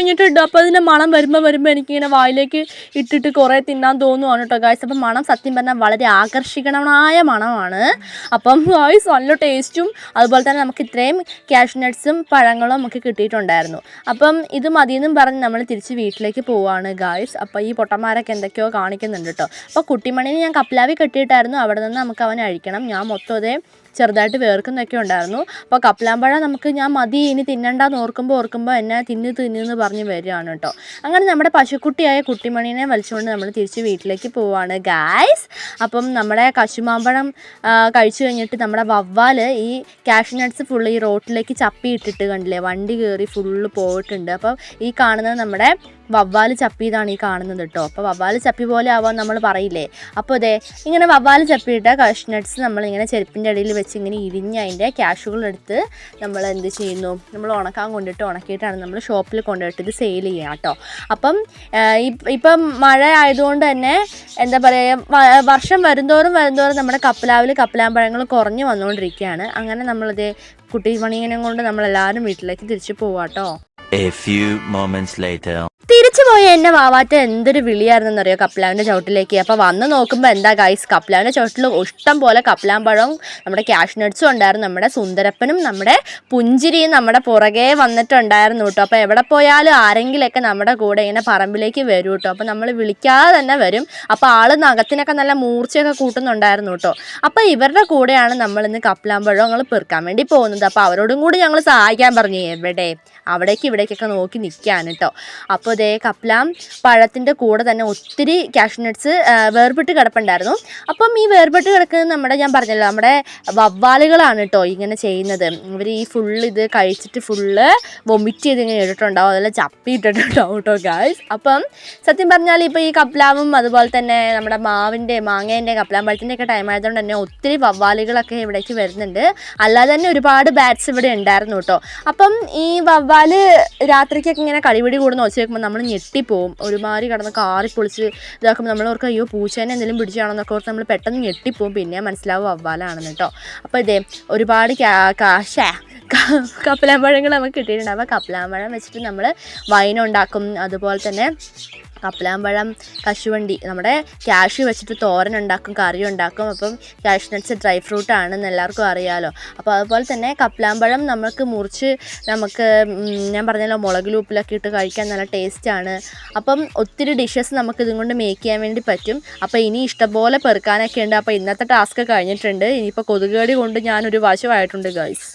കഴിഞ്ഞിട്ടുണ്ട്. അപ്പോൾ അതിൻ്റെ മണം വരുമ്പോൾ എനിക്കിങ്ങനെ വായിലേക്ക് ഇട്ടിട്ട് കുറേ തിന്നാൻ തോന്നുവാണ് കേട്ടോ ഗായ്സ്. അപ്പം മണം സത്യം പറഞ്ഞാൽ വളരെ ആകർഷകമായ മണമാണ്. അപ്പം ഗായ്സ് നല്ല ടേസ്റ്റും അതുപോലെ തന്നെ നമുക്ക് ഇത്രയും കാഷ്യൂ നട്ട്സും പഴങ്ങളും നമുക്ക് കിട്ടിയിട്ടുണ്ടായിരുന്നു. അപ്പം ഇത് മതിയെന്നും പറഞ്ഞ് നമ്മൾ തിരിച്ച് വീട്ടിലേക്ക് പോവുകയാണ് ഗായ്സ്. അപ്പോൾ ഈ പൊട്ടന്മാരൊക്കെ എന്തൊക്കെയോ കാണിക്കുന്നുണ്ട് കേട്ടോ. അപ്പോൾ കുട്ടിമണീനെ ഞാൻ കപ്ലാവി കെട്ടിയിട്ടായിരുന്നു. അവിടെ നിന്ന് നമുക്ക് അവനെ അഴിക്കണം. ഞാൻ മൊത്തം അതേ ചെറുതായിട്ട് വേർക്കുന്നൊക്കെ ഉണ്ടായിരുന്നു. അപ്പോൾ കപ്പലാമ്പഴം നമുക്ക് ഞാൻ മതി ഇനി തിന്നണ്ടെന്ന് ഓർക്കുമ്പോൾ എന്നെ തിന്ന് പറഞ്ഞ് വരികയാണ് കേട്ടോ. അങ്ങനെ നമ്മുടെ പശുക്കുട്ടിയായ കുട്ടിമണീനെ വലിച്ചുകൊണ്ട് നമ്മൾ തിരിച്ച് വീട്ടിലേക്ക് പോവുകയാണ് ഗായ്സ്. അപ്പം നമ്മുടെ കശുമാമ്പഴം കഴിച്ചു കഴിഞ്ഞിട്ട് നമ്മുടെ വവ്വാൽ ഈ കാഷ്യൂ നട്ട്സ് ഫുള്ള് ഈ റോട്ടിലേക്ക് ചപ്പി ഇട്ടിട്ട് കണ്ടില്ലേ, വണ്ടി കയറി ഫുള്ള് പോയിട്ടുണ്ട്. അപ്പം ഈ കാണുന്നത് നമ്മുടെ വവ്വാൽ ചപ്പിയതാണ് ഈ കാണുന്നത് കേട്ടോ. അപ്പോൾ വവ്വാൽ ചപ്പി പോലെ ആവാൻ നമ്മൾ പറയില്ലേ. അപ്പോൾ അതെ ഇങ്ങനെ വവ്വാൽ ചപ്പിയിട്ട കാഷ്യൂ നട്ട്സ് നമ്മളിങ്ങനെ ചെരുപ്പിൻ്റെ ഇടയിൽ വെച്ച് ഇങ്ങനെ ഇരിഞ്ഞ് അതിൻ്റെ ക്യാഷുകളെടുത്ത് നമ്മൾ എന്ത് ചെയ്യുന്നു, നമ്മൾ ഉണക്കാൻ കൊണ്ടിട്ട് ഉണക്കിയിട്ടാണ് നമ്മൾ ഷോപ്പിൽ കൊണ്ടുപോയിട്ട് ഇത് സെയിൽ ചെയ്യുക കേട്ടോ. അപ്പം ഇപ്പം മഴ ആയതുകൊണ്ട് തന്നെ എന്താ പറയുക, വർഷം വരുന്തോറും നമ്മുടെ കപ്പലാമ്പഴങ്ങൾ കുറഞ്ഞു വന്നുകൊണ്ടിരിക്കുകയാണ്. അങ്ങനെ നമ്മളത് കുട്ടിമണീനെ കൊണ്ട് നമ്മളെല്ലാവരും വീട്ടിലേക്ക് തിരിച്ചു പോവാം കേട്ടോ. A few moments later. തിരിച്ചു പോയ എന്നെ വാവാറ്റ എന്തൊരു വിളിയായിരുന്നെന്നറിയോ കപ്ലാവിൻ്റെ ചുവട്ടിലേക്ക്. അപ്പോൾ വന്ന് നോക്കുമ്പോൾ എന്താ ഗൈസ്, കപ്ലാവിൻ്റെ ചുവട്ടിൽ ഇഷ്ടം പോലെ കപ്ലാമ്പഴവും നമ്മുടെ കാഷ്യൂ നട്ട്സും ഉണ്ടായിരുന്നു. നമ്മുടെ സുന്ദരപ്പനും നമ്മുടെ പുഞ്ചിരിയും നമ്മുടെ പുറകെ വന്നിട്ടുണ്ടായിരുന്നു കേട്ടോ. അപ്പോൾ എവിടെ പോയാലും ആരെങ്കിലൊക്കെ നമ്മുടെ കൂടെ ഇങ്ങനെ പറമ്പിലേക്ക് വരും കേട്ടോ. അപ്പോൾ നമ്മൾ വിളിക്കാതെ തന്നെ വരും. അപ്പോൾ ആൾ നഖത്തിനൊക്കെ നല്ല മൂർച്ചയൊക്കെ കൂട്ടുന്നുണ്ടായിരുന്നു കേട്ടോ. അപ്പോൾ ഇവരുടെ കൂടെയാണ് നമ്മളിന്ന് കപ്ലാമ്പഴം ഞങ്ങൾ പെറുക്കാൻ വേണ്ടി പോകുന്നത്. അപ്പോൾ അവരോടും കൂടി ഞങ്ങൾ സഹായിക്കാൻ പറഞ്ഞു. എവിടെ ഇവിടേക്കൊക്കെ നോക്കി നിൽക്കാൻ കേട്ടോ. അപ്പോൾ ഇതേ കപ്ലാം പഴത്തിൻ്റെ കൂടെ തന്നെ ഒത്തിരി കാഷ്യൂ നട്ട്സ് വേർപെട്ട് കിടപ്പുണ്ടായിരുന്നു. അപ്പം ഈ വേർപെട്ട് കിടക്കുന്നത് ഞാൻ പറഞ്ഞല്ലോ നമ്മുടെ വവ്വാലുകളാണ് കേട്ടോ ഇങ്ങനെ ചെയ്യുന്നത്. ഇവർ ഈ ഫുള്ള് ഇത് കഴിച്ചിട്ട് ഫുള്ള് വൊമിറ്റ് ചെയ്ത് ഇങ്ങനെ ഇട്ടിട്ടുണ്ടാവും, അതെല്ലാം ചപ്പി ഇട്ടിട്ടുണ്ടാവും കേട്ടോ ഗായ്സ്. അപ്പം സത്യം പറഞ്ഞാൽ ഇപ്പോൾ ഈ കപ്ലാവും അതുപോലെ തന്നെ നമ്മുടെ മാങ്ങേൻ്റെ കപ്ലാം പഴത്തിൻ്റെ ഒക്കെ ടൈം ആയതുകൊണ്ട് തന്നെ ഒത്തിരി വവ്വാലുകളൊക്കെ ഇവിടേക്ക് വരുന്നുണ്ട്. അല്ലാതെ തന്നെ ഒരുപാട് ബാറ്റ്സ് ഇവിടെ ഉണ്ടായിരുന്നു കേട്ടോ. അപ്പം ഈ വവ്വാൽ രാത്രിക്കൊക്കെ ഇങ്ങനെ കളിപിടി കൂടുന്ന ഒച്ച വെക്കുമ്പോൾ നമ്മൾ ഞെട്ടിപ്പോവും. ഒരുമാതിരി കിടന്ന് കാറി പൊളിച്ച് ഇതാക്കുമ്പോൾ നമ്മൾ ഓർക്കും അയ്യോ പൂച്ചേനെ എന്തെങ്കിലും പിടിച്ചാണെന്നൊക്കെ ഓർത്ത് നമ്മൾ പെട്ടെന്ന് ഞെട്ടിപ്പോവും. പിന്നെ മനസ്സിലാവും വവ്വാലാണെന്ന് കേട്ടോ. അപ്പോൾ ഇതേ ഒരുപാട് കപ്പലാമ്പഴങ്ങൾ നമുക്ക് കിട്ടിയിട്ടുണ്ട്. അപ്പോൾ കപ്പലാമ്പഴം വെച്ചിട്ട് നമ്മൾ വൈനുണ്ടാക്കും. അതുപോലെ തന്നെ കപ്പലാമ്പഴം കശുവണ്ടി നമ്മുടെ കാഷ്യൂ വെച്ചിട്ട് തോരൻ ഉണ്ടാക്കും, കറി ഉണ്ടാക്കും. അപ്പം കാഷ്യൂ നട്ട്സ് ഡ്രൈ ഫ്രൂട്ടാണെന്ന് എല്ലാവർക്കും അറിയാമല്ലോ. അപ്പോൾ അതുപോലെ തന്നെ കപ്പലാമ്പഴം നമുക്ക് മുറിച്ച് നമുക്ക് ഞാൻ പറഞ്ഞല്ലോ മുളകിലും ഉപ്പിലൊക്കെ ഇട്ട് കഴിക്കാൻ നല്ല ടേസ്റ്റാണ്. അപ്പം ഒത്തിരി ഡിഷസ് നമുക്ക് ഇതും കൊണ്ട് മേക്ക് ചെയ്യാൻ വേണ്ടി പറ്റും. അപ്പോൾ ഇനി ഇഷ്ടംപോലെ പെറുക്കാനൊക്കെ ഉണ്ട്. അപ്പോൾ ഇന്നത്തെ ടാസ്ക് കഴിഞ്ഞിട്ടുണ്ട്. ഇനിയിപ്പോൾ കൊതുകുകടി കൊണ്ട് ഞാനൊരു വശമായിട്ടുണ്ട് ഗൈസ്.